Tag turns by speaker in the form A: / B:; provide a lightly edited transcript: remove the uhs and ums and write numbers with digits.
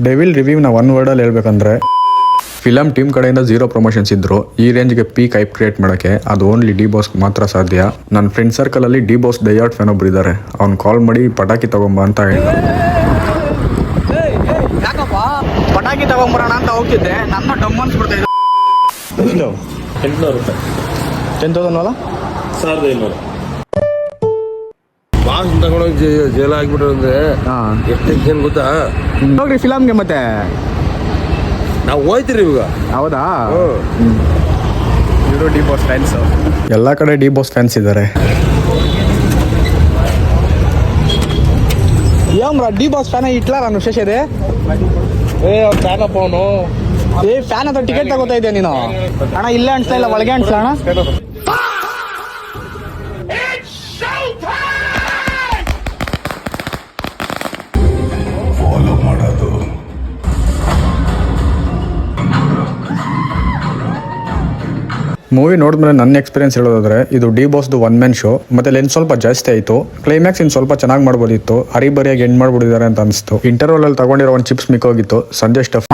A: Devil ರಿವ್ಯೂನ one ವರ್ಡಲ್ಲಿ ಹೇಳ್ಬೇಕಂದ್ರೆ film team ಕಡೆಯಿಂದ 0 promotions ಇದ್ರು. ಈ ರೇಂಜ್ಗೆ ಪೀಕ್ ಹೈಪ್ ಕ್ರಿಯೇಟ್ ಮಾಡೋಕ್ಕೆ ಅದು ಓನ್ಲಿ ಡಿ ಬಾಸ್ ಮಾತ್ರ ಸಾಧ್ಯ. ನನ್ನ ಫ್ರೆಂಡ್ ಸರ್ಕಲಲ್ಲಿ ಡಿ ಬಾಸ್ ಡೈಯಾರ್ಡ್ ಫ್ಯಾನ್ ಒಬ್ರು ಇದ್ದಾರೆ. ಅವ್ನು ಕಾಲ್ ಮಾಡಿ ಪಟಾಕಿ ತಗೊಂಬ ಅಂತ ಹೇಳ.
B: ಯಾಕಪ್ಪ ಪಟಾಕಿ ತಗೊಂಬರೋಣ ಅಂತ ಹೋಗ್ತಿದ್ದೆ, ನನ್ನ ಡಮ್ ಅನ್ಸ್ಬಿಡ್ತಾ ಇದ್ದೆ.
C: 800 ರೂಪಾಯಿ
B: 10,000 ಅಲ್ಲ
C: 1500 ಬಾಸ್ ತಗೊಂಡೋಗಿ ಜೇಲ ಆಗ್ಬಿಟ್ರು ಅಂದ್ರೆ ಎಷ್ಟು ಟೆನ್ಷನ್ ಗೊತ್ತಾ.
B: ಹೋಗ್ರಿ ಫಿಲಮ್ಗೆ. ಮತ್ತೆ
C: ನಾವು ಹೋಯ್ತಿರಿ ಇವಾಗ.
B: ಹೌದಾ? ಇವರು ಡಿ ಬಾಸ್ ಫ್ಯಾನ್ಸ್.
A: ಎಲ್ಲ ಕಡೆ ಡಿ ಬಾಸ್ ಫ್ಯಾನ್ಸ್ ಇದ್ದಾರೆ.
B: ಏಮ್ರ ಡಿ ಬಾಸ್ ಫ್ಯಾನ್ ಇಟ್ಲಾರ ವಿಶೇಷ ಇದೆ.
C: ಫ್ಯಾನಪ್ಪ ಅವನು.
B: ಫ್ಯಾನ್ ಅಥವಾ ಟಿಕೆಟ್ ತಗೋತಾ ಇದೆಯಾ ನೀನು? ಅಣ್ಣ ಇಲ್ಲೇ ಅನ್ಸ್ತಾ ಇಲ್ಲ, ಒಳಗೆ ಅನ್ಸ್ತಾ ಅಣ್ಣ.
A: ಮೂವಿ ನೋಡಿದ್ಮೇಲೆ ನನ್ನ ಎಕ್ಸ್ಪೀರಿಯನ್ಸ್ ಹೇಳೋದಾದ್ರೆ ಇದು ಡಿ ಬಾಸ್ದು 1 ಮ್ಯಾನ್ ಶೋ. ಮತ್ತೆ ಲೆಂತ್ ಸ್ವಲ್ಪ ಜಾಸ್ತಿ ಆಯಿತು. ಕ್ಲೈಮ್ಯಾಕ್ಸ್ ಇನ್ನು ಸ್ವಲ್ಪ ಚೆನ್ನಾಗಿ ಮಾಡ್ಬೋದಿತ್ತು. ಹರಿಬರಿಯಾಗಿ ಎಂಡ್ ಮಾಡ್ಬಿಟ್ಟಿದ್ದಾರೆ ಅಂತ ಅನಿಸ್ತು. ಇಂಟರ್ವಲ್ ಅಲ್ಲಿ ತಗೊಂಡಿರೋ ಒಂದು ಚಿಪ್ಸ್ ಮಿಕ್ಕೋಗಿತ್ತು. ಸಂಜೆ ಸ್ಟಫ್